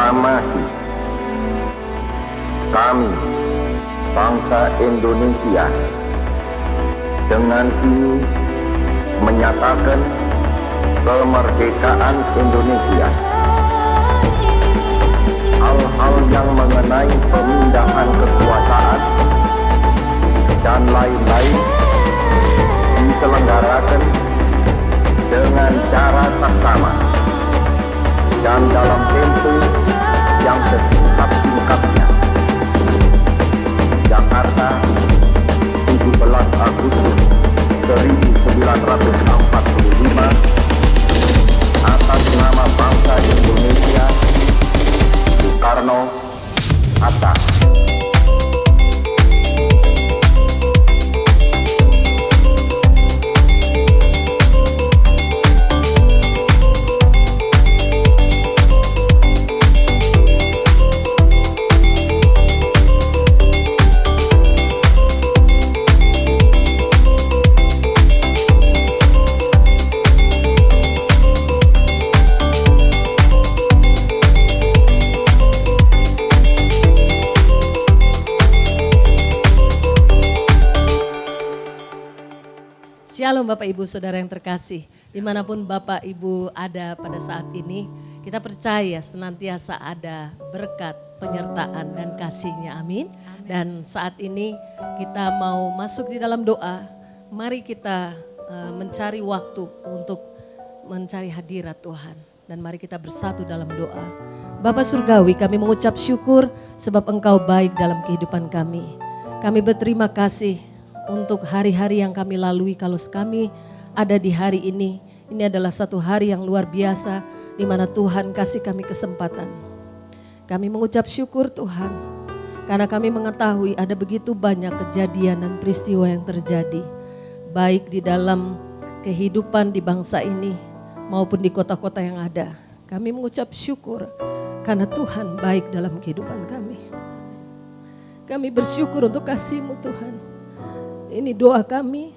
proklamasi kami, bangsa Indonesia, dengan ini menyatakan kemerdekaan Indonesia. Hal-hal yang mengenai pemindahan kekuasaan dan lain-lain diselenggarakan dengan cara saksama dan dalam tempo yang sesingkat-singkatnya. Jakarta, 17 Agustus 1945, atas nama bangsa Indonesia, Soekarno, Hatta. Shalom Bapak Ibu Saudara yang terkasih, dimanapun Bapak Ibu ada pada saat ini, kita percaya senantiasa ada berkat, penyertaan dan kasih-Nya, amin. Dan saat ini kita mau masuk di dalam doa, mari kita mencari waktu untuk mencari hadirat Tuhan. Dan mari kita bersatu dalam doa. Bapa Surgawi, kami mengucap syukur sebab Engkau baik dalam kehidupan kami. Kami berterima kasih untuk hari-hari yang kami lalui. Kalau kami ada di hari ini adalah satu hari yang luar biasa di mana Tuhan kasih kami kesempatan. Kami mengucap syukur Tuhan karena kami mengetahui ada begitu banyak kejadian dan peristiwa yang terjadi, baik di dalam kehidupan di bangsa ini maupun di kota-kota yang ada. Kami mengucap syukur karena Tuhan baik dalam kehidupan kami. Kami bersyukur untuk kasih-Mu Tuhan. Ini doa kami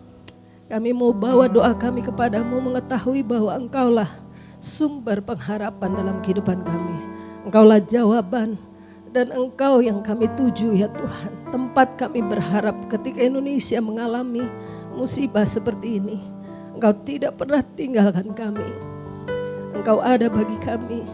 mau bawa doa kami kepadamu, mengetahui bahwa Engkaulah sumber pengharapan dalam kehidupan kami. Engkaulah jawaban dan Engkau yang kami tuju ya Tuhan. Tempat kami berharap ketika Indonesia mengalami musibah seperti ini. Engkau tidak pernah tinggalkan kami. Engkau ada bagi kami.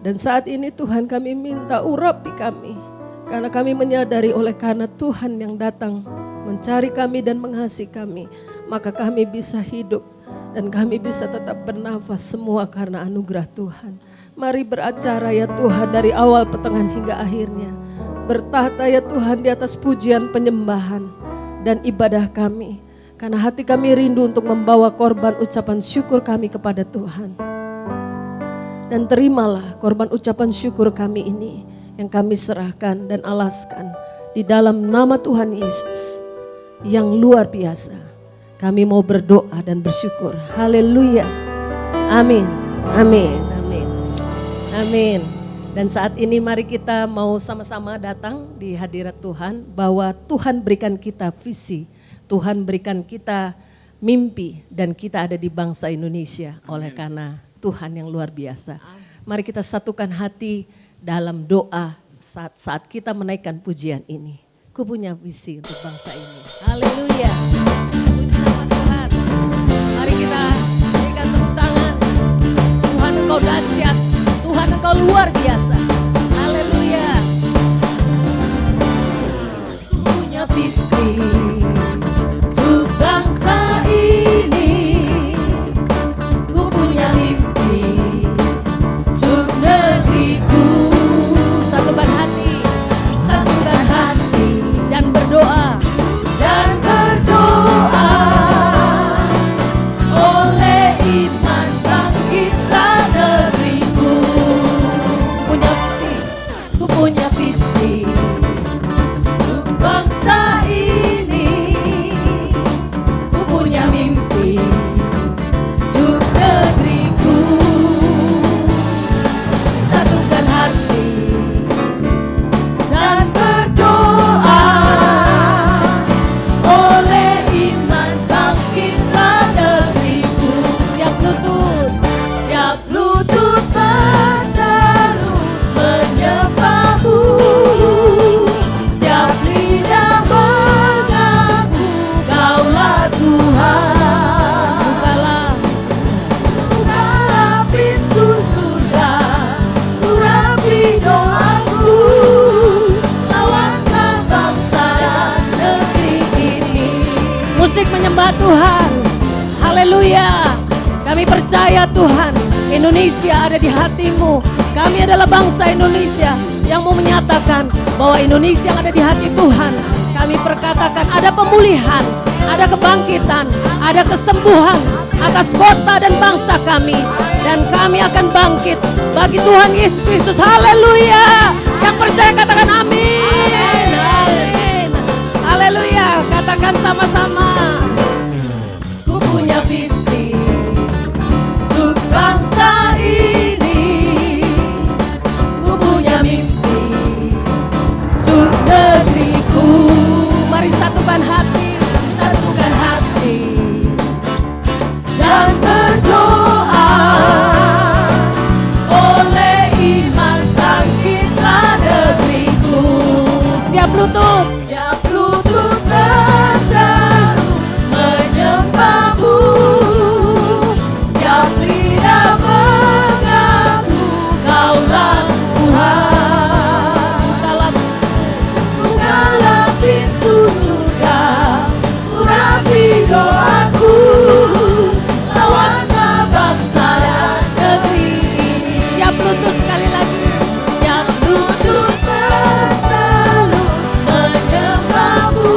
Dan saat ini Tuhan kami minta urapi kami. Karena kami menyadari oleh karena Tuhan yang datang mencari kami dan mengasihi kami, maka kami bisa hidup dan kami bisa tetap bernafas semua karena anugerah Tuhan. Mari beracara ya Tuhan dari awal, pertengahan hingga akhirnya. Bertahta ya Tuhan di atas pujian, penyembahan dan ibadah kami. Karena hati kami rindu untuk membawa korban ucapan syukur kami kepada Tuhan. Dan terimalah korban ucapan syukur kami ini yang kami serahkan dan alaskan di dalam nama Tuhan Yesus yang luar biasa. Kami mau berdoa dan bersyukur. Haleluya. Amin. Amin. Amin. Amin. Dan saat ini mari kita mau sama-sama datang di hadirat Tuhan, bahwa Tuhan berikan kita visi, Tuhan berikan kita mimpi, dan kita ada di bangsa Indonesia oleh karena Tuhan yang luar biasa. Mari kita satukan hati dalam doa saat kita menaikkan pujian ini. Ku punya visi untuk bangsa ini. Haleluya. Puji nama Tuhan. Mari kita berikan tepuk tangan. Tuhan Engkau dahsyat. Tuhan Engkau luar biasa. Haleluya. Ku punya visi untuk bangsa ini. Ku punya mimpi untuk negeriku. Satukan hati dan berdoa. Tuhan. Haleluya. Kami percaya Tuhan, Indonesia ada di hatimu. Kami adalah bangsa Indonesia yang mau menyatakan bahwa Indonesia yang ada di hati Tuhan. Kami perkatakan ada pemulihan, ada kebangkitan, ada kesembuhan atas kota dan bangsa kami. Dan kami akan bangkit bagi Tuhan Yesus Kristus. Haleluya. Yang percaya katakan amin. Amin. Haleluya. Katakan sama-sama. Ku punya visi untuk bangsa ini. Ku punya mimpi untuk negeriku. Mari satukan hati dan berdoa. Oleh iman bangkitlah negeriku. Setiap lutut terseru menyembahmu. Setiap lidah mengaku Kaulah Tuhan. Bukalah pintu surga, urapi doaku. Lawanlah bangsa dan negeri ini. Siap lutut sekali lagi. Siap lutut terseru menyembahmu.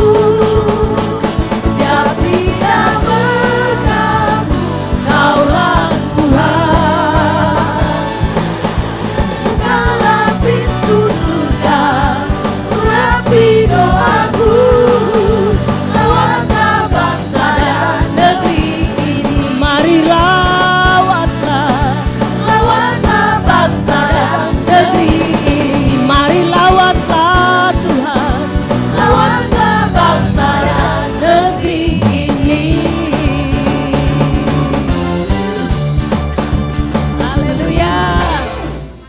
Siap lidah mengaku Kaulah Tuhan. Bukalah pintu surga, urapi doaku. Lawanlah bangsa dan negeri ini. Mari lawatlah bangsa dan negeri ini. Mari lawatlah Tuhan, lawatlah bangsa dan negeri ini. Haleluya.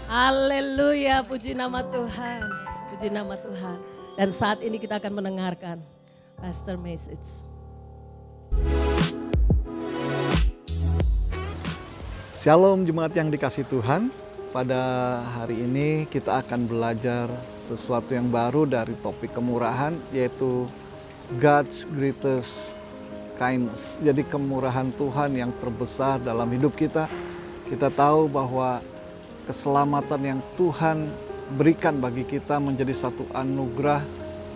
Haleluya, puji nama Tuhan. Puji nama Tuhan. Dan saat ini kita akan mendengarkan Pastor Message. Shalom jemaat yang dikasih Tuhan. Pada hari ini kita akan belajar sesuatu yang baru dari topik kemurahan, yaitu God's greatest kindness. Jadi kemurahan Tuhan yang terbesar dalam hidup kita. Kita tahu bahwa keselamatan yang Tuhan berikan bagi kita menjadi satu anugerah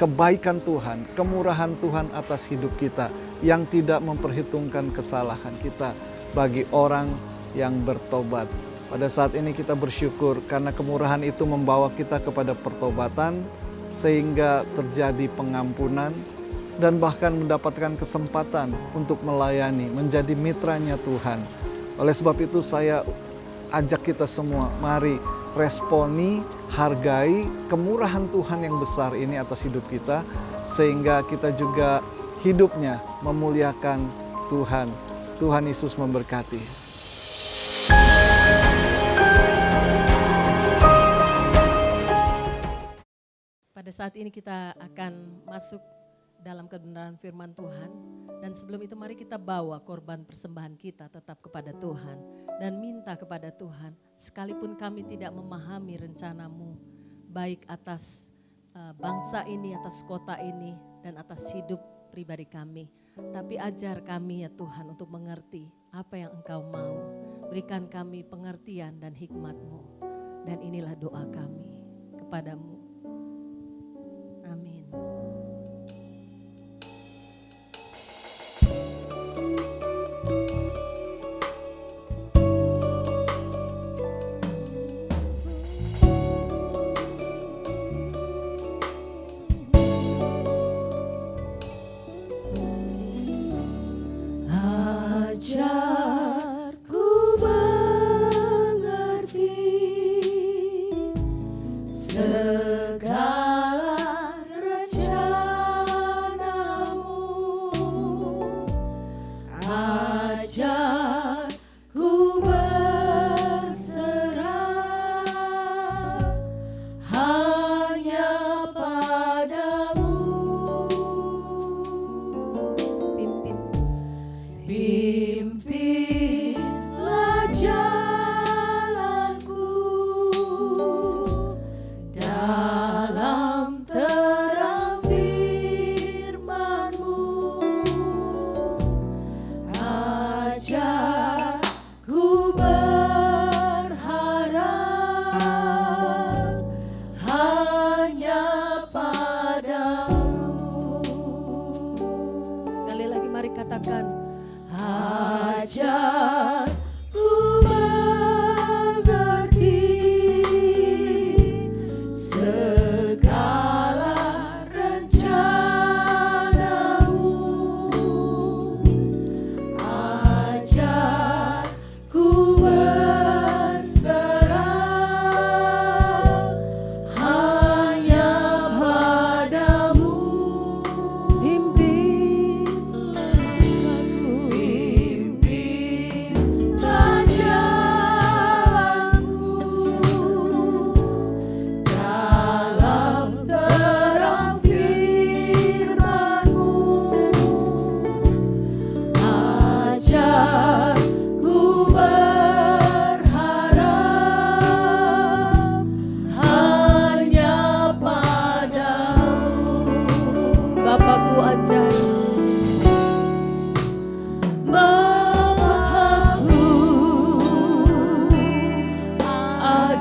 kebaikan Tuhan, kemurahan Tuhan atas hidup kita yang tidak memperhitungkan kesalahan kita bagi orang yang bertobat. Pada saat ini kita bersyukur karena kemurahan itu membawa kita kepada pertobatan sehingga terjadi pengampunan dan bahkan mendapatkan kesempatan untuk melayani, menjadi mitranya Tuhan. Oleh sebab itu saya ajak kita semua, mari responi, hargai kemurahan Tuhan yang besar ini atas hidup kita sehingga kita juga hidupnya memuliakan Tuhan. Tuhan Yesus memberkati. Pada saat ini kita akan masuk dalam kebenaran firman Tuhan. Dan sebelum itu mari kita bawa korban persembahan kita tetap kepada Tuhan. Dan minta kepada Tuhan, sekalipun kami tidak memahami rencanamu, baik atas bangsa ini, atas kota ini, dan atas hidup pribadi kami. Tapi ajar kami ya Tuhan untuk mengerti apa yang Engkau mau. Berikan kami pengertian dan hikmat-Mu. Dan inilah doa kami kepadamu. Amin. Ajar ku mengerti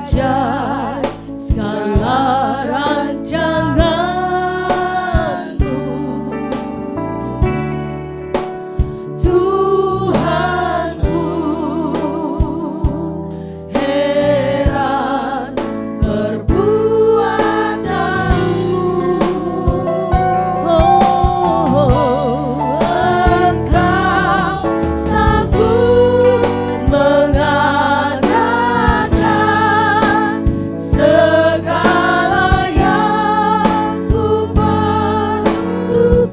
ajar segala rancangan-Mu. Tuhanku, heran perbuatan-Mu. Engkau sanggup mengadakan segala yang ku perlukan,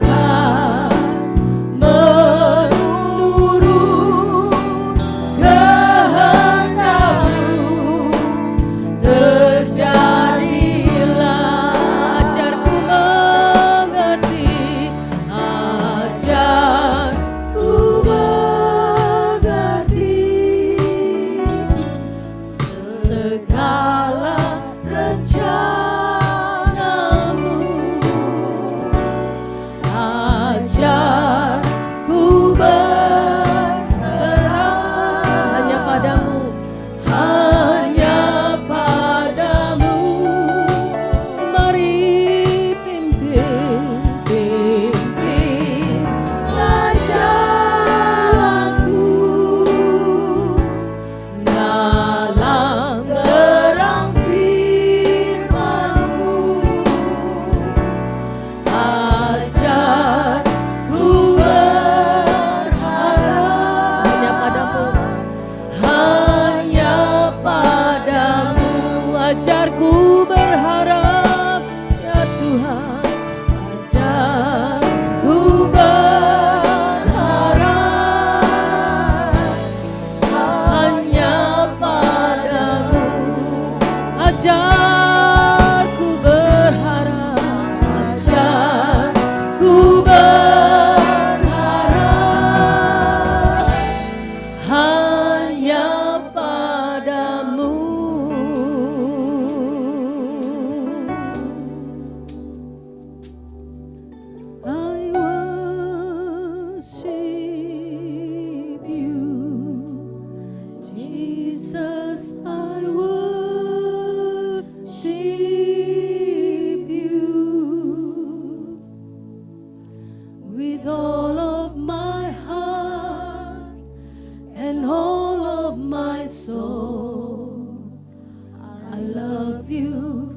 menurut kehendak-Mu. Terjadilah, ajarku mengerti, ajarku mengerti segala rencana-Mu. Ajarku berserah hanya padamu, hanya padamu. Mari pimpinlah jalanku dalam terang firman-Mu. Ajarku berharap hanya padamu, hanya padamu. Ajarku berharap ya Tuhan, ajarku berharap hanya padamu. Ajarku berharap, ajarku berharap hanya padamu. I worship you, Jesus, I worship you with all of my heart and all of my soul. I love you,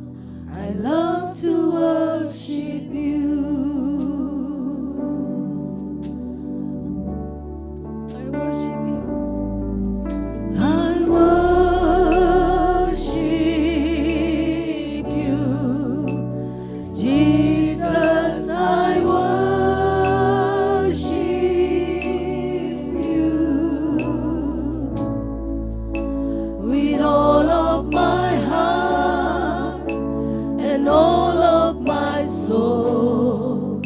I love to worship you. I worship you. I worship you, Jesus, I worship you with all of my heart and all of my soul.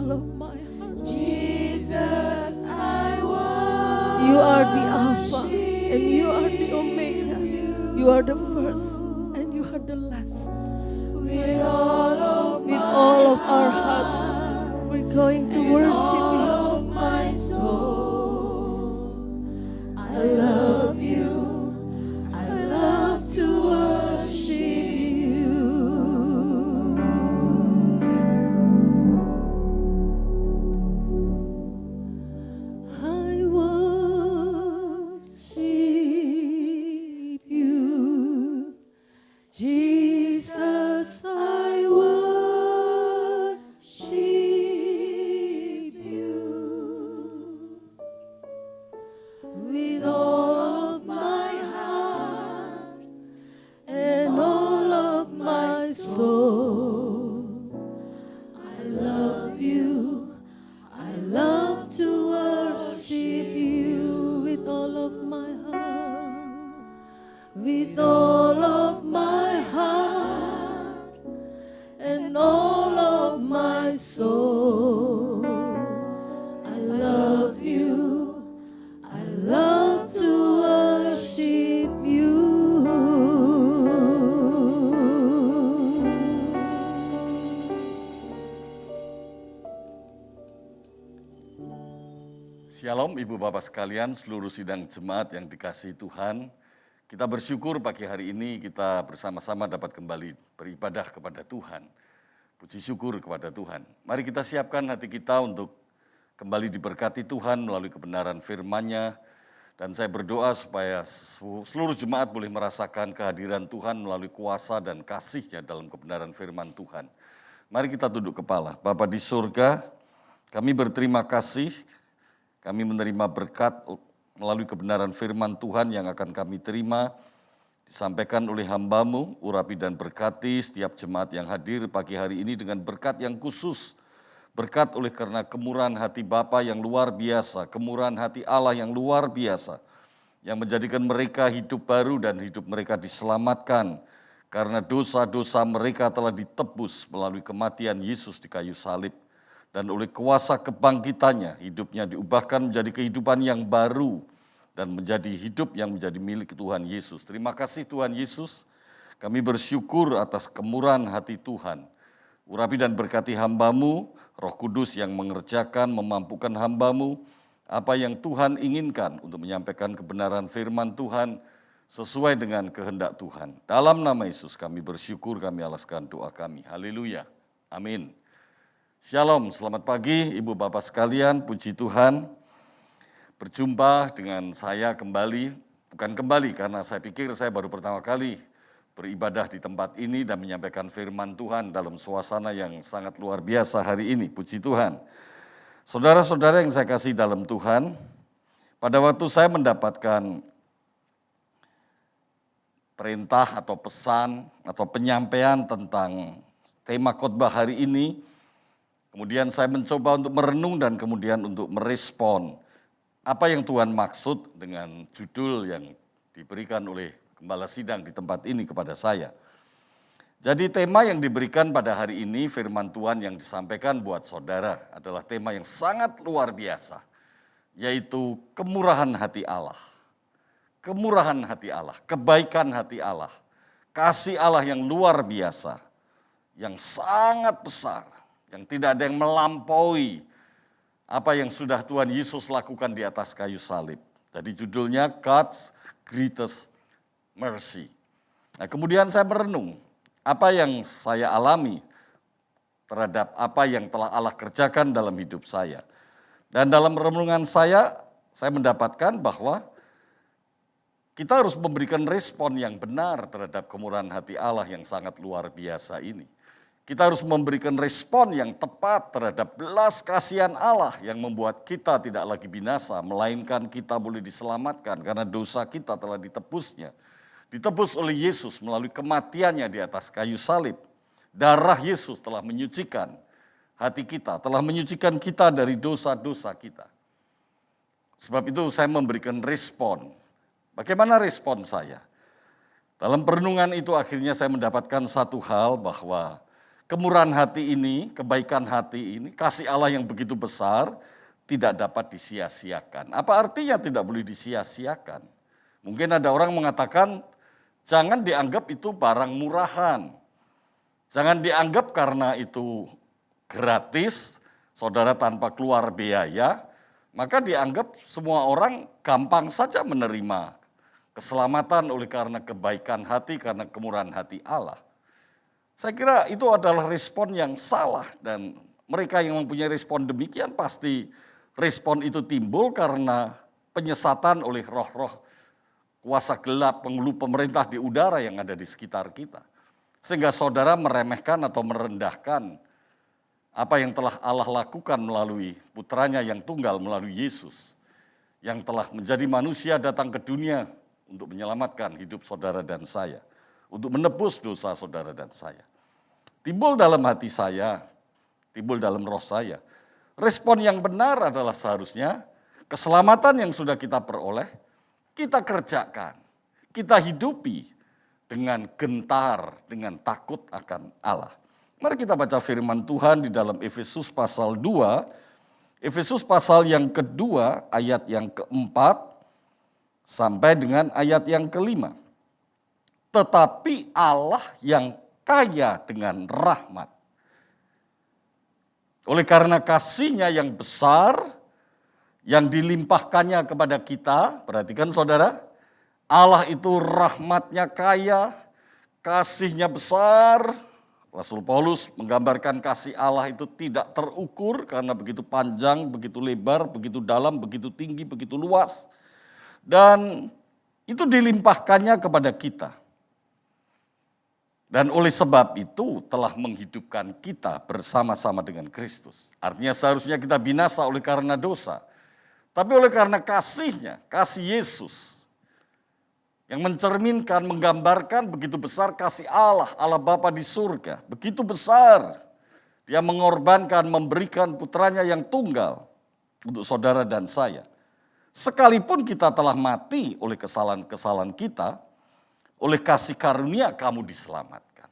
all of my heart. Jesus, I worship You are the Alpha and you are the Omega. You are the first and you are the last. with all With all of our hearts, we're going to worship you. of my soul. I love you. I love to worship you. I worship you, Jesus, I worship you with all of my heart and all of my soul. I love you. I love to worship you with all of my heart. with all of my heart and all of my soul. I love you. I love to worship you. Shalom Ibu Bapak sekalian, seluruh sidang jemaat yang dikasihi Tuhan. Kita bersyukur pagi hari ini kita bersama-sama dapat kembali beribadah kepada Tuhan. Puji syukur kepada Tuhan. Mari kita siapkan hati kita untuk kembali diberkati Tuhan melalui kebenaran firman-Nya. Dan saya berdoa supaya seluruh jemaat boleh merasakan kehadiran Tuhan melalui kuasa dan kasih-Nya dalam kebenaran firman Tuhan. Mari kita tunduk kepala. Bapa di surga, kami berterima kasih. Kami menerima berkat melalui kebenaran firman Tuhan yang akan kami terima, disampaikan oleh hamba-Mu, urapi dan berkati setiap jemaat yang hadir pagi hari ini dengan berkat yang khusus. Berkat oleh karena kemurahan hati Bapa yang luar biasa, kemurahan hati Allah yang luar biasa, yang menjadikan mereka hidup baru dan hidup mereka diselamatkan, karena dosa-dosa mereka telah ditebus melalui kematian Yesus di kayu salib. Dan oleh kuasa kebangkitannya, hidupnya diubahkan menjadi kehidupan yang baru dan menjadi hidup yang menjadi milik Tuhan Yesus. Terima kasih Tuhan Yesus, kami bersyukur atas kemurahan hati Tuhan. Urapi dan berkati hamba-Mu, Roh Kudus yang mengerjakan, memampukan hamba-Mu, apa yang Tuhan inginkan untuk menyampaikan kebenaran firman Tuhan sesuai dengan kehendak Tuhan. Dalam nama Yesus kami bersyukur, kami alaskan doa kami. Haleluya. Amin. Shalom, selamat pagi Ibu Bapak sekalian, puji Tuhan. Berjumpa dengan saya kembali, bukan kembali karena saya pikir saya baru pertama kali beribadah di tempat ini dan menyampaikan firman Tuhan dalam suasana yang sangat luar biasa hari ini, puji Tuhan. Saudara-saudara yang saya kasih dalam Tuhan, pada waktu saya mendapatkan perintah atau pesan atau penyampaian tentang tema khotbah hari ini, kemudian saya mencoba untuk merenung dan kemudian untuk merespon apa yang Tuhan maksud dengan judul yang diberikan oleh Gembala Sidang di tempat ini kepada saya. Jadi tema yang diberikan pada hari ini, firman Tuhan yang disampaikan buat saudara adalah tema yang sangat luar biasa, yaitu kemurahan hati Allah. Kemurahan hati Allah, kebaikan hati Allah, kasih Allah yang luar biasa, yang sangat besar, yang tidak ada yang melampaui apa yang sudah Tuhan Yesus lakukan di atas kayu salib. Jadi judulnya God's Greatest Mercy. Nah, kemudian saya merenung apa yang saya alami terhadap apa yang telah Allah kerjakan dalam hidup saya. Dan dalam renungan saya mendapatkan bahwa kita harus memberikan respon yang benar terhadap kemurahan hati Allah yang sangat luar biasa ini. Kita harus memberikan respon yang tepat terhadap belas kasihan Allah yang membuat kita tidak lagi binasa, melainkan kita boleh diselamatkan karena dosa kita telah ditebusnya. Ditebus oleh Yesus melalui kematiannya di atas kayu salib. Darah Yesus telah menyucikan hati kita, telah menyucikan kita dari dosa-dosa kita. Sebab itu saya memberikan respon. Bagaimana respon saya? Dalam perenungan itu akhirnya saya mendapatkan satu hal bahwa kemurahan hati ini, kebaikan hati ini, kasih Allah yang begitu besar tidak dapat disia-siakan. Apa artinya tidak boleh disia-siakan? Mungkin ada orang mengatakan jangan dianggap itu barang murahan. Jangan dianggap karena itu gratis, saudara tanpa keluar biaya, maka dianggap semua orang gampang saja menerima keselamatan oleh karena kebaikan hati, karena kemurahan hati Allah. Saya kira itu adalah respon yang salah dan mereka yang mempunyai respon demikian pasti respon itu timbul karena penyesatan oleh roh-roh kuasa gelap, penghulu pemerintah di udara yang ada di sekitar kita. Sehingga saudara meremehkan atau merendahkan apa yang telah Allah lakukan melalui putranya yang tunggal, melalui Yesus. Yang telah menjadi manusia datang ke dunia untuk menyelamatkan hidup saudara dan saya. Untuk menebus dosa saudara dan saya. Timbul dalam hati saya, timbul dalam roh saya. Respon yang benar adalah seharusnya keselamatan yang sudah kita peroleh, kita kerjakan, kita hidupi dengan gentar, dengan takut akan Allah. Mari kita baca firman Tuhan di dalam Efesus pasal 2, Efesus pasal yang kedua ayat yang keempat sampai dengan ayat yang kelima. Tetapi Allah yang kaya dengan rahmat, oleh karena kasih-Nya yang besar, yang dilimpahkannya kepada kita, perhatikan saudara, Allah itu rahmat-Nya kaya, kasih-Nya besar. Rasul Paulus menggambarkan kasih Allah itu tidak terukur karena begitu panjang, begitu lebar, begitu dalam, begitu tinggi, begitu luas. Dan itu dilimpahkannya kepada kita. Dan oleh sebab itu telah menghidupkan kita bersama-sama dengan Kristus. Artinya seharusnya kita binasa oleh karena dosa. Tapi oleh karena kasih-Nya, kasih Yesus, yang mencerminkan, menggambarkan begitu besar kasih Allah, Allah Bapa di surga. Begitu besar, Dia mengorbankan, memberikan putranya yang tunggal untuk saudara dan saya. Sekalipun kita telah mati oleh kesalahan-kesalahan kita, oleh kasih karunia kamu diselamatkan.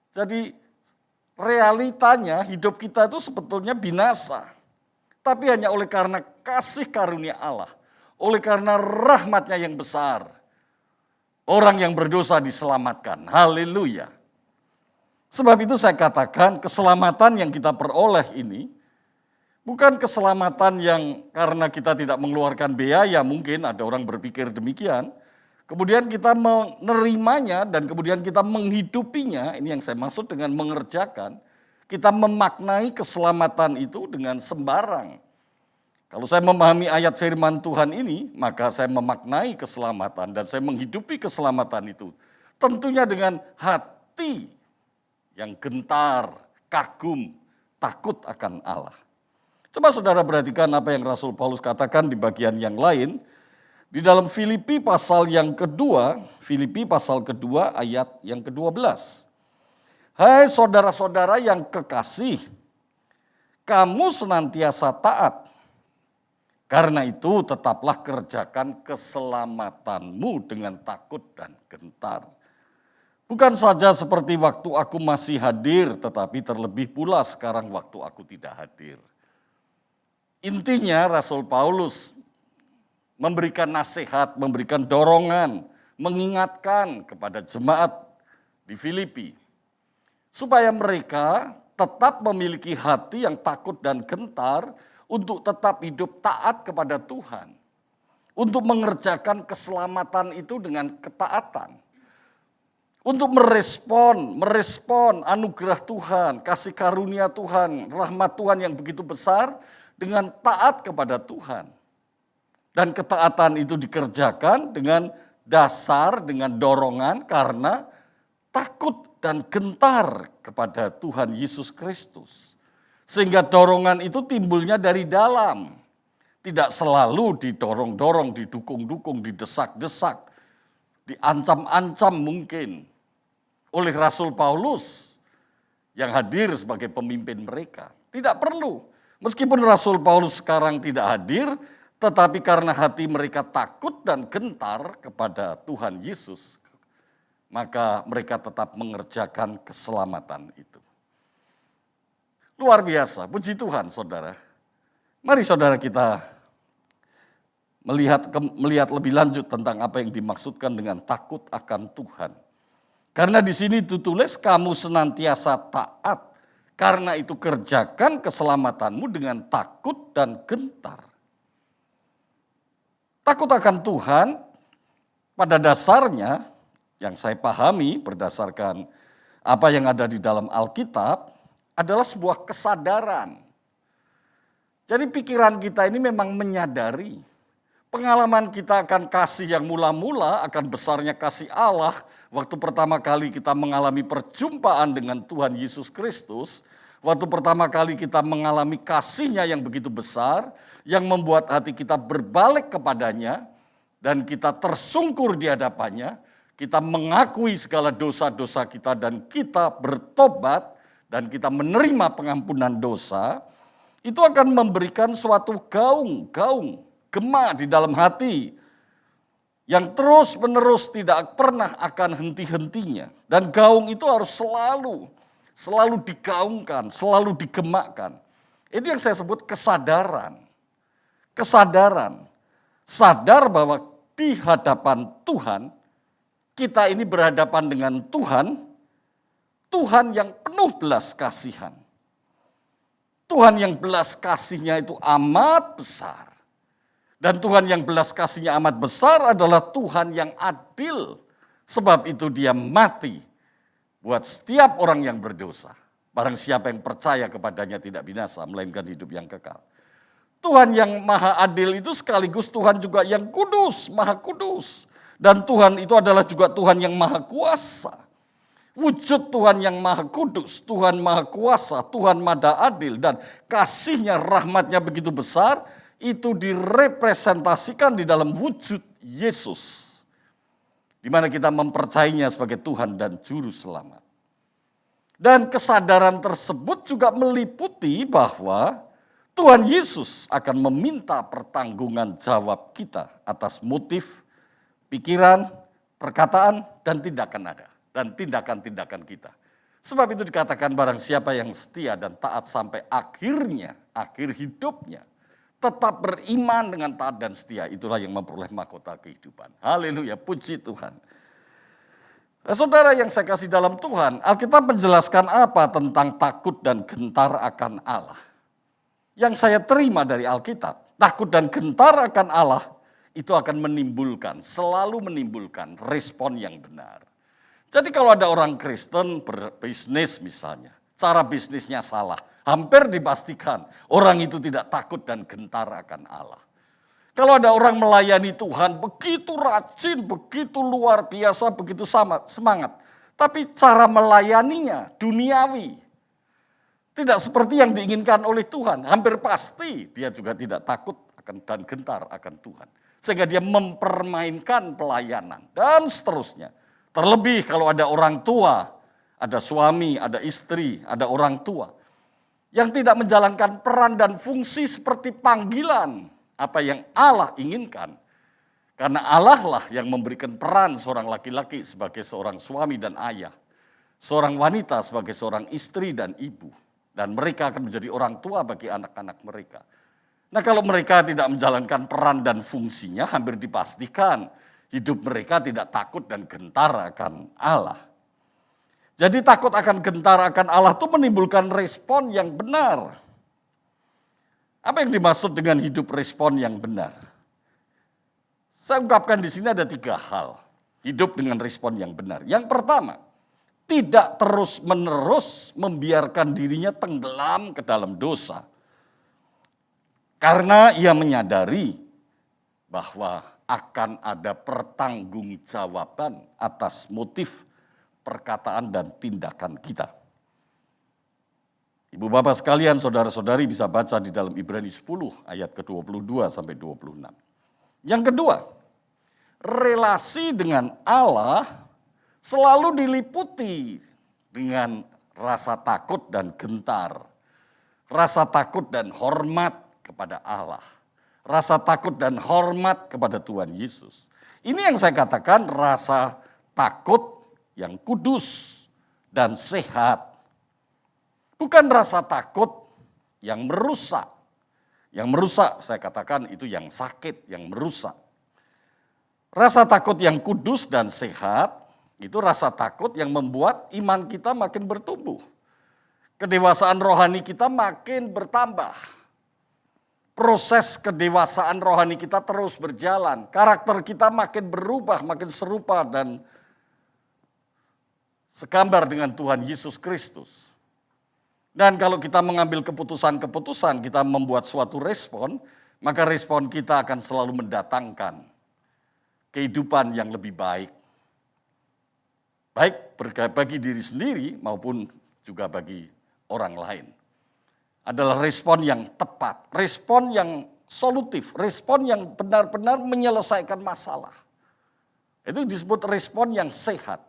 Jadi realitanya hidup kita itu sebetulnya binasa. Tapi hanya oleh karena kasih karunia Allah, oleh karena rahmat-Nya yang besar, orang yang berdosa diselamatkan. Haleluya. Sebab itu saya katakan keselamatan yang kita peroleh ini bukan keselamatan yang karena kita tidak mengeluarkan biaya, mungkin ada orang berpikir demikian. Kemudian kita menerimanya dan kemudian kita menghidupinya, ini yang saya maksud dengan mengerjakan. Kita memaknai keselamatan itu dengan sembarang. Kalau saya memahami ayat firman Tuhan ini, maka saya memaknai keselamatan dan saya menghidupi keselamatan itu. Tentunya dengan hati yang gentar, kagum, takut akan Allah. Coba saudara perhatikan apa yang Rasul Paulus katakan di bagian yang lain. Di dalam Filipi pasal yang kedua, Filipi pasal kedua ayat yang ke-12. Hai saudara-saudara yang kekasih, kamu senantiasa taat. Karena itu tetaplah kerjakan keselamatanmu dengan takut dan gentar. Bukan saja seperti waktu aku masih hadir, tetapi terlebih pula sekarang waktu aku tidak hadir. Intinya Rasul Paulus memberikan nasihat, memberikan dorongan, mengingatkan kepada jemaat di Filipi. Supaya mereka tetap memiliki hati yang takut dan gentar untuk tetap hidup taat kepada Tuhan. Untuk mengerjakan keselamatan itu dengan ketaatan. Untuk merespon anugerah Tuhan, kasih karunia Tuhan, rahmat Tuhan yang begitu besar dengan taat kepada Tuhan. Dan ketaatan itu dikerjakan dengan dasar, dengan dorongan karena takut dan gentar kepada Tuhan Yesus Kristus. Sehingga dorongan itu timbulnya dari dalam. Tidak selalu didorong-dorong, didukung-dukung, didesak-desak, diancam-ancam mungkin oleh Rasul Paulus yang hadir sebagai pemimpin mereka. Tidak perlu. Meskipun Rasul Paulus sekarang tidak hadir, tetapi karena hati mereka takut dan gentar kepada Tuhan Yesus, maka mereka tetap mengerjakan keselamatan itu. Luar biasa, puji Tuhan saudara. Mari saudara kita melihat lebih lanjut tentang apa yang dimaksudkan dengan takut akan Tuhan. Karena di sini ditulis kamu senantiasa taat. Karena itu kerjakan keselamatanmu dengan takut dan gentar. Takut akan Tuhan pada dasarnya yang saya pahami berdasarkan apa yang ada di dalam Alkitab adalah sebuah kesadaran. Jadi pikiran kita ini memang menyadari pengalaman kita akan kasih yang mula-mula, akan besarnya kasih Allah. Waktu pertama kali kita mengalami perjumpaan dengan Tuhan Yesus Kristus, waktu pertama kali kita mengalami kasih-Nya yang begitu besar, yang membuat hati kita berbalik kepadanya, dan kita tersungkur di hadapannya, kita mengakui segala dosa-dosa kita dan kita bertobat, dan kita menerima pengampunan dosa, itu akan memberikan suatu gaung, gema di dalam hati, yang terus-menerus tidak pernah akan henti-hentinya. Dan gaung itu harus selalu digaungkan, selalu digemakan. Itu yang saya sebut kesadaran. Kesadaran, sadar bahwa di hadapan Tuhan, kita ini berhadapan dengan Tuhan yang penuh belas kasihan. Tuhan yang belas kasihnya itu amat besar. Dan Tuhan yang belas kasihnya amat besar adalah Tuhan yang adil. Sebab itu dia mati buat setiap orang yang berdosa. Barang siapa yang percaya kepadanya tidak binasa, melainkan hidup yang kekal. Tuhan yang maha adil itu sekaligus Tuhan juga yang kudus, maha kudus. Dan Tuhan itu adalah juga Tuhan yang maha kuasa. Wujud Tuhan yang maha kudus, Tuhan maha kuasa, Tuhan maha adil, dan kasihnya, rahmatnya begitu besar, itu direpresentasikan di dalam wujud Yesus. Di mana kita mempercayainya sebagai Tuhan dan Juru Selamat. Dan kesadaran tersebut juga meliputi bahwa Tuhan Yesus akan meminta pertanggungan jawab kita atas motif, pikiran, perkataan, dan tindakan ada. Dan tindakan-tindakan kita. Sebab itu dikatakan barang siapa yang setia dan taat sampai akhir hidupnya, tetap beriman dengan taat dan setia, itulah yang memperoleh mahkota kehidupan. Haleluya, puji Tuhan. Nah, saudara yang saya kasih dalam Tuhan, Alkitab menjelaskan apa tentang takut dan gentar akan Allah. Yang saya terima dari Alkitab, takut dan gentar akan Allah, itu akan selalu menimbulkan respon yang benar. Jadi kalau ada orang Kristen berbisnis misalnya, cara bisnisnya salah, hampir dipastikan orang itu tidak takut dan gentar akan Allah. Kalau ada orang melayani Tuhan begitu rajin, begitu luar biasa, begitu semangat, tapi cara melayaninya duniawi, tidak seperti yang diinginkan oleh Tuhan, hampir pasti dia juga tidak takut dan gentar akan Tuhan. Sehingga dia mempermainkan pelayanan dan seterusnya. Terlebih kalau ada orang tua, ada suami, ada istri, ada orang tua yang tidak menjalankan peran dan fungsi seperti panggilan apa yang Allah inginkan. Karena Allah lah yang memberikan peran seorang laki-laki sebagai seorang suami dan ayah, seorang wanita sebagai seorang istri dan ibu, dan mereka akan menjadi orang tua bagi anak-anak mereka. Nah, kalau mereka tidak menjalankan peran dan fungsinya, hampir dipastikan hidup mereka tidak takut dan gentar akan Allah. Jadi takut akan gentar akan Allah itu menimbulkan respon yang benar. Apa yang dimaksud dengan hidup respon yang benar? Saya ungkapkan di sini ada 3 hal. Hidup dengan respon yang benar. Yang pertama, tidak terus-menerus membiarkan dirinya tenggelam ke dalam dosa. Karena ia menyadari bahwa akan ada pertanggungjawaban atas motif, perkataan, dan tindakan kita. Ibu bapak sekalian, saudara-saudari bisa baca di dalam Ibrani 10 ayat ke-22 sampai 26. Yang kedua, relasi dengan Allah selalu diliputi dengan rasa takut dan gentar, rasa takut dan hormat kepada Allah, rasa takut dan hormat kepada Tuhan Yesus. Ini yang saya katakan rasa takut yang kudus dan sehat. Bukan rasa takut yang merusak. Yang merusak, saya katakan itu yang sakit, yang merusak. Rasa takut yang kudus dan sehat, itu rasa takut yang membuat iman kita makin bertumbuh. Kedewasaan rohani kita makin bertambah. Proses kedewasaan rohani kita terus berjalan. Karakter kita makin berubah, makin serupa dan segambar dengan Tuhan Yesus Kristus. Dan kalau kita mengambil keputusan-keputusan, kita membuat suatu respon, maka respon kita akan selalu mendatangkan kehidupan yang lebih baik. Baik bagi diri sendiri maupun juga bagi orang lain. Adalah respon yang tepat, respon yang solutif, respon yang benar-benar menyelesaikan masalah. Itu disebut respon yang sehat.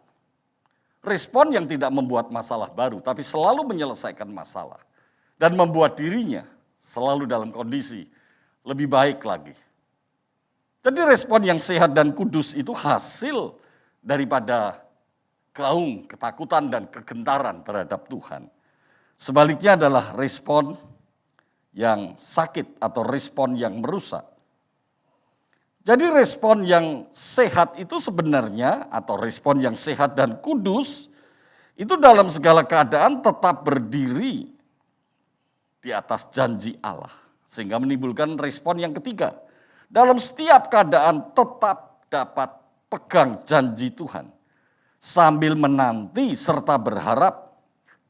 Respon yang tidak membuat masalah baru, tapi selalu menyelesaikan masalah. Dan membuat dirinya selalu dalam kondisi lebih baik lagi. Jadi respon yang sehat dan kudus itu hasil daripada gaung, ketakutan, dan kegentaran terhadap Tuhan. Sebaliknya adalah respon yang sakit atau respon yang merusak. Jadi respon yang sehat itu sebenarnya, atau respon yang sehat dan kudus, itu dalam segala keadaan tetap berdiri di atas janji Allah. Sehingga menimbulkan respon yang ketiga. Dalam setiap keadaan tetap dapat pegang janji Tuhan. Sambil menanti serta berharap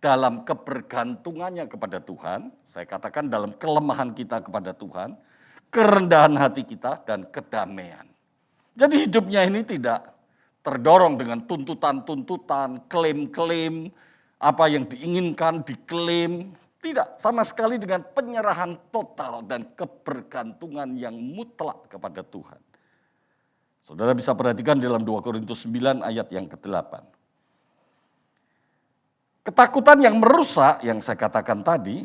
dalam kebergantungannya kepada Tuhan, saya katakan dalam kelemahan kita kepada Tuhan, kerendahan hati kita, dan kedamaian. Jadi hidupnya ini tidak terdorong dengan tuntutan-tuntutan, klaim-klaim, apa yang diinginkan diklaim. Tidak, sama sekali dengan penyerahan total dan kebergantungan yang mutlak kepada Tuhan. Saudara bisa perhatikan dalam 2 Korintus 9 ayat yang ke-8. Ketakutan yang merusak yang saya katakan tadi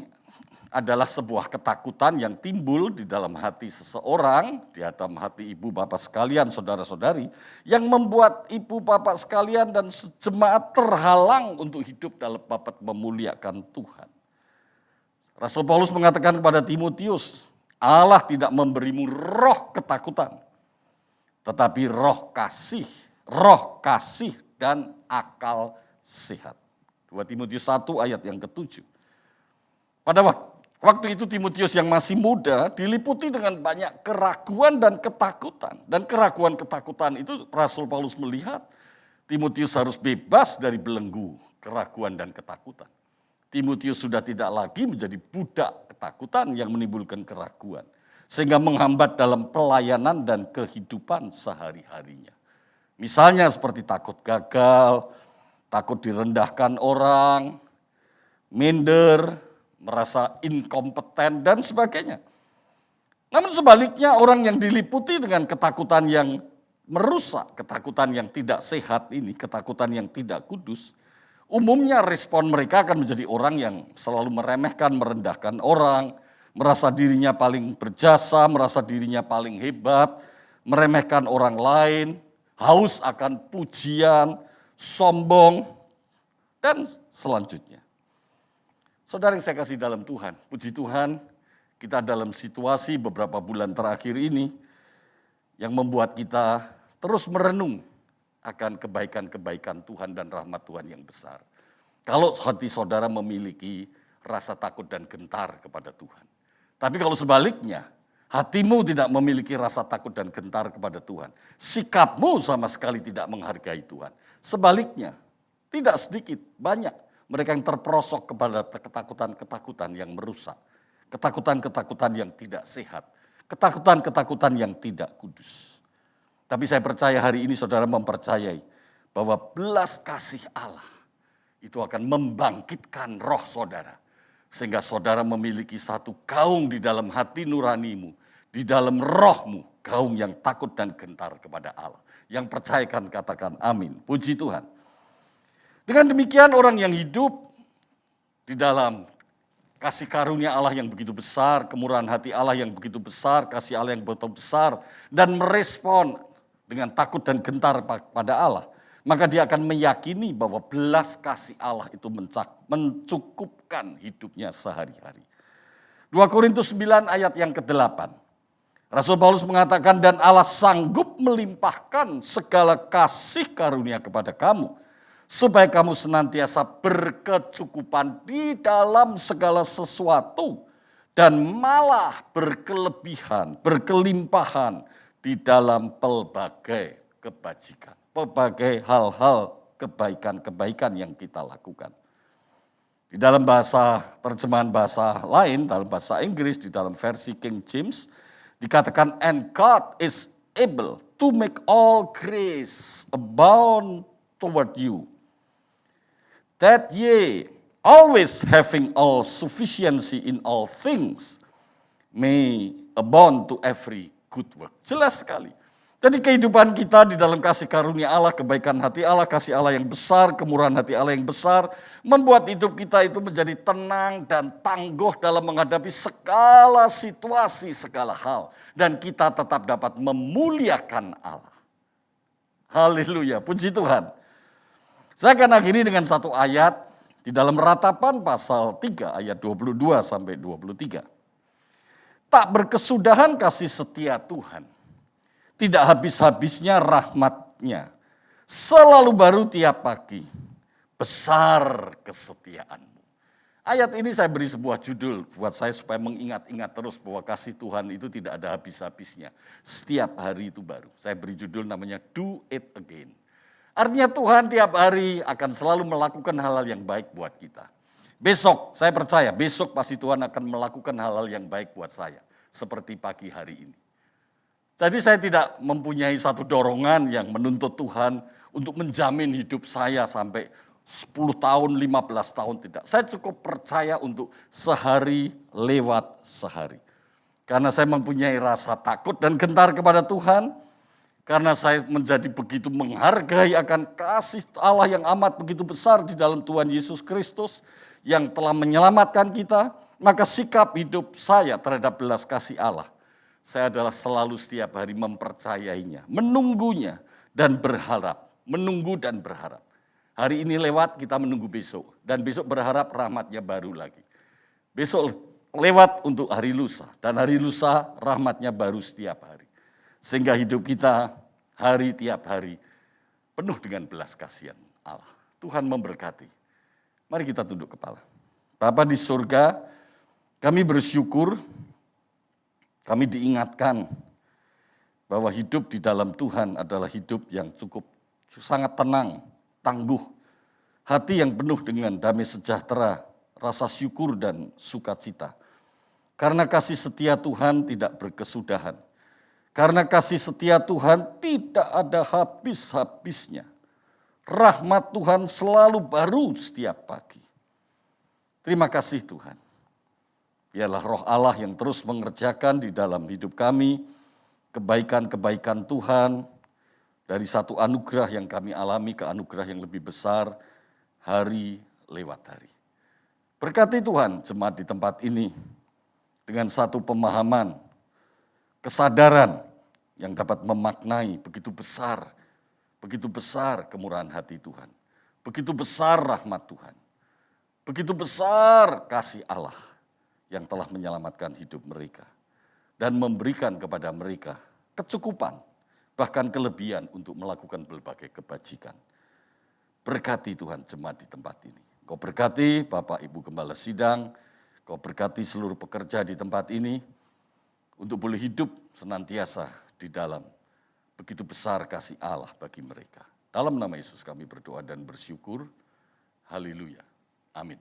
adalah sebuah ketakutan yang timbul di dalam hati seseorang, di dalam hati ibu bapak sekalian, saudara-saudari, yang membuat ibu bapak sekalian dan jemaat terhalang untuk hidup dalam babat memuliakan Tuhan. Rasul Paulus mengatakan kepada Timotius, Allah tidak memberimu roh ketakutan, tetapi roh kasih dan akal sehat. 2 Timotius 1 ayat yang ke-7. Pada waktu itu Timotius yang masih muda diliputi dengan banyak keraguan dan ketakutan. Dan keraguan-ketakutan itu Rasul Paulus melihat Timotius harus bebas dari belenggu keraguan dan ketakutan. Timotius sudah tidak lagi menjadi budak ketakutan yang menimbulkan keraguan. Sehingga menghambat dalam pelayanan dan kehidupan sehari-harinya. Misalnya seperti takut gagal, takut direndahkan orang, minder, merasa inkompeten, dan sebagainya. Namun sebaliknya orang yang diliputi dengan ketakutan yang merusak, ketakutan yang tidak sehat ini, ketakutan yang tidak kudus, umumnya respon mereka akan menjadi orang yang selalu meremehkan, merendahkan orang, merasa dirinya paling berjasa, merasa dirinya paling hebat, meremehkan orang lain, haus akan pujian, sombong, dan selanjutnya. Saudara yang saya kasih dalam Tuhan, puji Tuhan, kita dalam situasi beberapa bulan terakhir ini yang membuat kita terus merenung akan kebaikan-kebaikan Tuhan dan rahmat Tuhan yang besar. Kalau hati saudara memiliki rasa takut dan gentar kepada Tuhan. Tapi kalau sebaliknya, hatimu tidak memiliki rasa takut dan gentar kepada Tuhan, sikapmu sama sekali tidak menghargai Tuhan. Sebaliknya, tidak sedikit, banyak mereka yang terperosok kepada ketakutan-ketakutan yang merusak, ketakutan-ketakutan yang tidak sehat, ketakutan-ketakutan yang tidak kudus. Tapi saya percaya hari ini saudara mempercayai bahwa belas kasih Allah itu akan membangkitkan roh saudara. Sehingga saudara memiliki satu gaung di dalam hati nuranimu, di dalam rohmu, gaung yang takut dan gentar kepada Allah. Yang percayakan katakan amin. Puji Tuhan. Dengan demikian orang yang hidup di dalam kasih karunia Allah yang begitu besar, kemurahan hati Allah yang begitu besar, kasih Allah yang begitu besar, dan merespon dengan takut dan gentar pada Allah, maka dia akan meyakini bahwa belas kasih Allah itu mencukupkan hidupnya sehari-hari. 2 Korintus 9 ayat yang ke-8. Rasul Paulus mengatakan, dan Allah sanggup melimpahkan segala kasih karunia kepada kamu, supaya kamu senantiasa berkecukupan di dalam segala sesuatu, dan malah berkelebihan, berkelimpahan di dalam pelbagai kebajikan. Pelbagai hal-hal kebaikan-kebaikan yang kita lakukan. Di dalam terjemahan bahasa lain, dalam bahasa Inggris, di dalam versi King James, dikatakan, and God is able to make all grace abound toward you, that ye, always having all sufficiency in all things, may abound to every good work. Jelas sekali. Jadi kehidupan kita di dalam kasih karunia Allah, kebaikan hati Allah, kasih Allah yang besar, kemurahan hati Allah yang besar, membuat hidup kita itu menjadi tenang dan tangguh dalam menghadapi segala situasi, segala hal. Dan kita tetap dapat memuliakan Allah. Haleluya, puji Tuhan. Saya akan akhiri dengan satu ayat di dalam Ratapan pasal 3 ayat 22 sampai 23. Tak berkesudahan kasih setia Tuhan, tidak habis-habisnya rahmat-Nya, selalu baru tiap pagi, besar kesetiaan-Mu. Ayat ini saya beri sebuah judul buat saya supaya mengingat-ingat terus bahwa kasih Tuhan itu tidak ada habis-habisnya. Setiap hari itu baru. Saya beri judul namanya Do It Again. Artinya Tuhan tiap hari akan selalu melakukan hal-hal yang baik buat kita. Besok, saya percaya besok pasti Tuhan akan melakukan hal-hal yang baik buat saya. Seperti pagi hari ini. Jadi saya tidak mempunyai satu dorongan yang menuntut Tuhan untuk menjamin hidup saya sampai 10 tahun, 15 tahun, tidak. Saya cukup percaya untuk sehari lewat sehari. Karena saya mempunyai rasa takut dan gentar kepada Tuhan, karena saya menjadi begitu menghargai akan kasih Allah yang amat begitu besar di dalam Tuhan Yesus Kristus yang telah menyelamatkan kita, maka sikap hidup saya terhadap belas kasih Allah, saya adalah selalu setiap hari mempercayainya, menunggunya dan berharap, menunggu dan berharap. Hari ini lewat, kita menunggu besok. Dan besok berharap rahmat-Nya baru lagi. Besok lewat untuk hari lusa. Dan hari lusa rahmat-Nya baru setiap hari. Sehingga hidup kita hari tiap hari penuh dengan belas kasihan Allah. Tuhan memberkati. Mari kita tunduk kepala. Bapa di surga, kami bersyukur, kami diingatkan bahwa hidup di dalam Tuhan adalah hidup yang cukup sangat tenang, tangguh, hati yang penuh dengan damai sejahtera, rasa syukur dan sukacita. Karena kasih setia Tuhan tidak berkesudahan. Karena kasih setia Tuhan tidak ada habis-habisnya. Rahmat Tuhan selalu baru setiap pagi. Terima kasih Tuhan. Biarlah roh Allah yang terus mengerjakan di dalam hidup kami, kebaikan-kebaikan Tuhan, dari satu anugerah yang kami alami ke anugerah yang lebih besar, hari lewat hari. Berkati Tuhan jemaat di tempat ini dengan satu pemahaman, kesadaran yang dapat memaknai begitu besar kemurahan hati Tuhan, begitu besar rahmat Tuhan, begitu besar kasih Allah yang telah menyelamatkan hidup mereka dan memberikan kepada mereka kecukupan, bahkan kelebihan untuk melakukan berbagai kebajikan. Berkati Tuhan jemaat di tempat ini. Kau berkati Bapak Ibu Gembala Sidang, Kau berkati seluruh pekerja di tempat ini, untuk boleh hidup senantiasa di dalam begitu besar kasih Allah bagi mereka. Dalam nama Yesus kami berdoa dan bersyukur. Haleluya. Amin.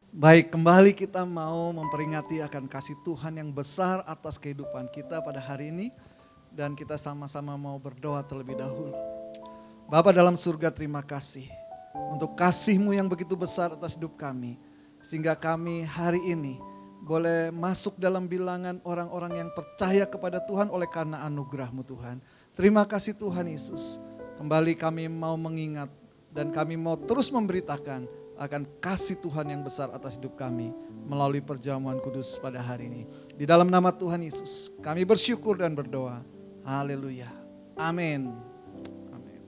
Baik, kembali kita mau memperingati akan kasih Tuhan yang besar atas kehidupan kita pada hari ini. Dan kita sama-sama mau berdoa terlebih dahulu. Bapa dalam surga, terima kasih untuk kasih-Mu yang begitu besar atas hidup kami. Sehingga kami hari ini boleh masuk dalam bilangan orang-orang yang percaya kepada Tuhan oleh karena anugerah-Mu Tuhan. Terima kasih Tuhan Yesus. Kembali kami mau mengingat dan kami mau terus memberitakan akan kasih Tuhan yang besar atas hidup kami melalui perjamuan kudus pada hari ini. Di dalam nama Tuhan Yesus kami bersyukur dan berdoa. Haleluya. Amin. Amin.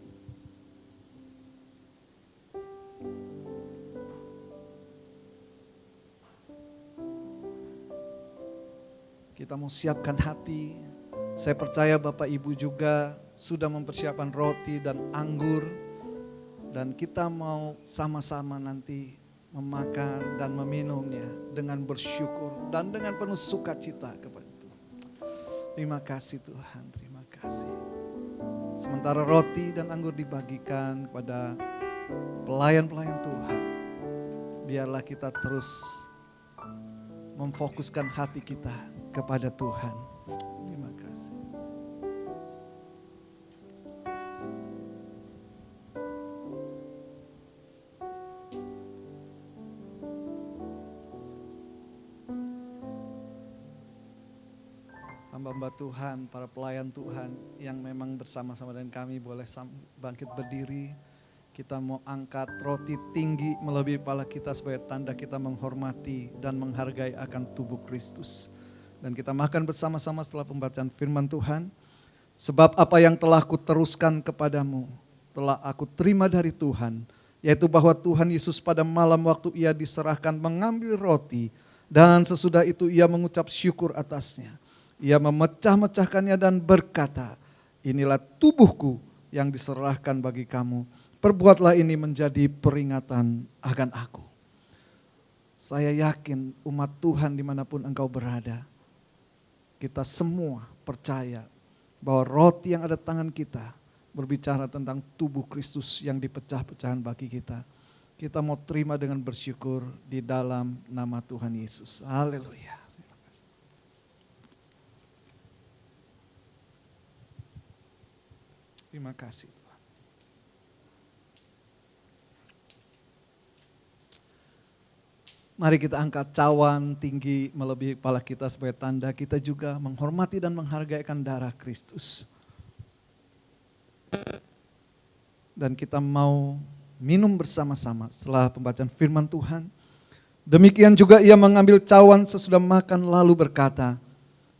Kita mau siapkan hati. Saya percaya Bapak Ibu juga sudah mempersiapkan roti dan anggur. Dan kita mau sama-sama nanti memakan dan meminumnya dengan bersyukur dan dengan penuh sukacita kepada Tuhan. Terima kasih Tuhan, terima kasih. Sementara roti dan anggur dibagikan kepada pelayan-pelayan Tuhan, biarlah kita terus memfokuskan hati kita kepada Tuhan. Terima kasih. Hamba-hamba Tuhan, para pelayan Tuhan yang memang bersama-sama dengan kami boleh bangkit berdiri. Kita mau angkat roti tinggi melebihi kepala kita sebagai tanda kita menghormati dan menghargai akan tubuh Kristus. Dan kita makan bersama-sama setelah pembacaan firman Tuhan. Sebab apa yang telah kuteruskan kepadamu telah aku terima dari Tuhan, yaitu bahwa Tuhan Yesus pada malam waktu ia diserahkan mengambil roti, dan sesudah itu ia mengucap syukur atasnya. Ia memecah-mecahkannya dan berkata, inilah tubuhku yang diserahkan bagi kamu. Perbuatlah ini menjadi peringatan akan aku. Saya yakin umat Tuhan dimanapun engkau berada, kita semua percaya bahwa roti yang ada di tangan kita berbicara tentang tubuh Kristus yang dipecah-pecahan bagi kita. Kita mau terima dengan bersyukur di dalam nama Tuhan Yesus. Haleluya. Terima kasih Tuhan. Mari kita angkat cawan tinggi melebihi kepala kita sebagai tanda kita juga menghormati dan menghargai darah Kristus. Dan kita mau minum bersama-sama setelah pembacaan firman Tuhan. Demikian juga ia mengambil cawan sesudah makan lalu berkata,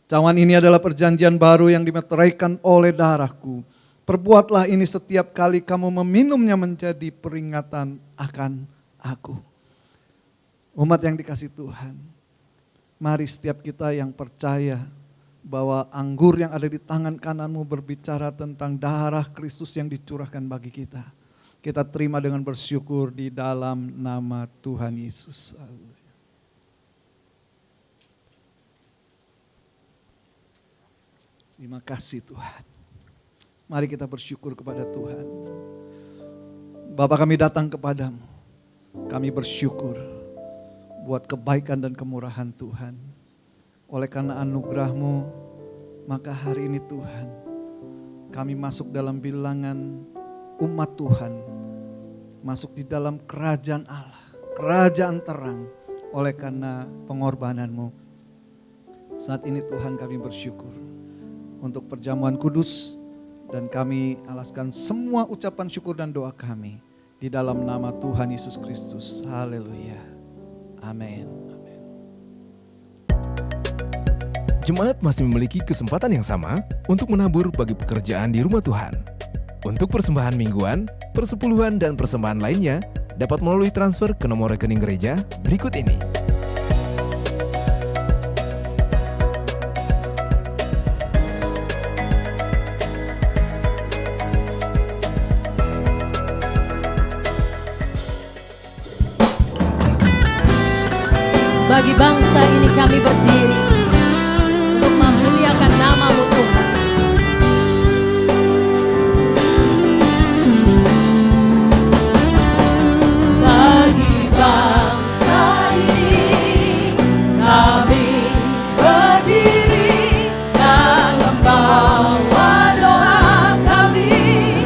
cawan ini adalah perjanjian baru yang dimeteraikan oleh darahku. Perbuatlah ini setiap kali kamu meminumnya menjadi peringatan akan aku. Umat yang dikasihi Tuhan, mari setiap kita yang percaya bahwa anggur yang ada di tangan kananmu berbicara tentang darah Kristus yang dicurahkan bagi kita. Kita terima dengan bersyukur di dalam nama Tuhan Yesus. Terima kasih Tuhan. Mari kita bersyukur kepada Tuhan. Bapa, kami datang kepadamu. Kami bersyukur buat kebaikan dan kemurahan Tuhan. Oleh karena anugerah-Mu, maka hari ini Tuhan, kami masuk dalam bilangan umat Tuhan. Masuk di dalam kerajaan Allah, kerajaan terang oleh karena pengorbanan-Mu. Saat ini Tuhan kami bersyukur untuk perjamuan kudus. Dan kami alaskan semua ucapan syukur dan doa kami di dalam nama Tuhan Yesus Kristus. Haleluya. Amin. Jemaat masih memiliki kesempatan yang sama untuk menabur bagi pekerjaan di rumah Tuhan. Untuk persembahan mingguan, persepuluhan dan persembahan lainnya dapat melalui transfer ke nomor rekening gereja berikut ini. Bagi bangsa ini kami berdiri untuk memuliakan nama-Mu Tuhan. Bagi bangsa ini kami berdiri dan membawa doa kami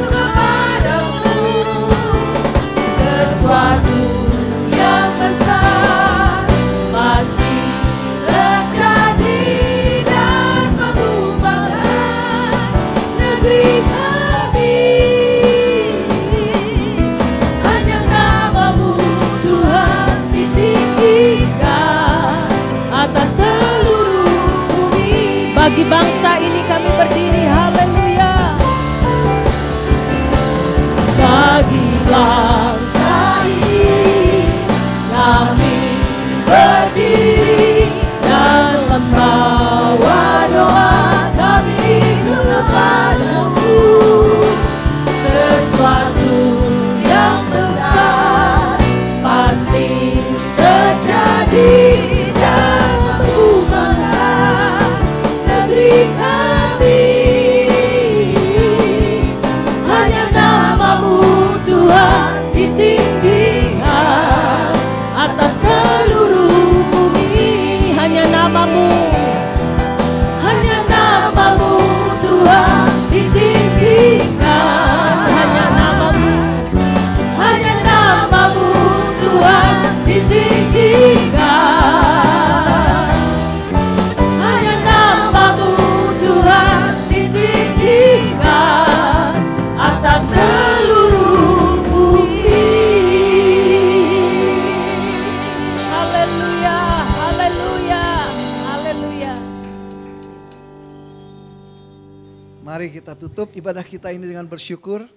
kepadamu. Sesuatu yang besar pasti terjadi dan mengubahkan negeri kami. Hanya nama-Mu Tuhan ditinggikan atas seluruh bumi. Bagi bangsa ini kami berdiri, haleluya. Bagi bangsa ini kami berdiri dan membawa Mari kita tutup ibadah kita ini dengan bersyukur.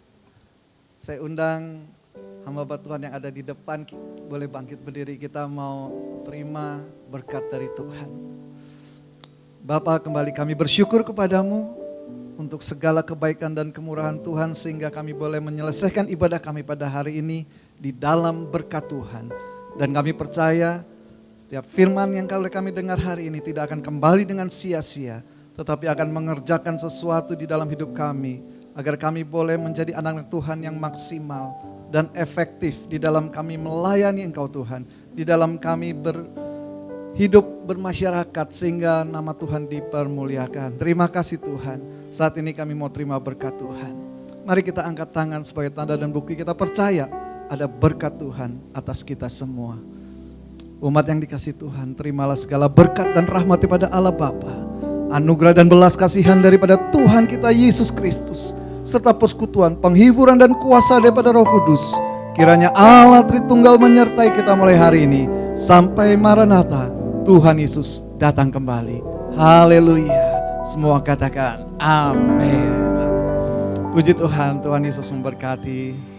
Saya undang hamba Tuhan yang ada di depan, boleh bangkit berdiri, kita mau terima berkat dari Tuhan. Bapa, kembali kami bersyukur kepadamu untuk segala kebaikan dan kemurahan Tuhan, sehingga kami boleh menyelesaikan ibadah kami pada hari ini di dalam berkat Tuhan. Dan kami percaya setiap firman yang kami dengar hari ini tidak akan kembali dengan sia-sia, tetapi akan mengerjakan sesuatu di dalam hidup kami, agar kami boleh menjadi anak Tuhan yang maksimal dan efektif di dalam kami melayani Engkau Tuhan, di dalam kami hidup bermasyarakat sehingga nama Tuhan dipermuliakan. Terima kasih Tuhan, saat ini kami mau terima berkat Tuhan. Mari kita angkat tangan sebagai tanda dan bukti kita percaya ada berkat Tuhan atas kita semua. Umat yang dikasih Tuhan, terimalah segala berkat dan rahmat daripada Allah Bapa, anugerah dan belas kasihan daripada Tuhan kita Yesus Kristus, serta persekutuan, penghiburan dan kuasa daripada Roh Kudus. Kiranya Allah Tritunggal menyertai kita mulai hari ini sampai Maranatha, Tuhan Yesus datang kembali. Haleluya. Semua katakan amin. Puji Tuhan, Tuhan Yesus memberkati.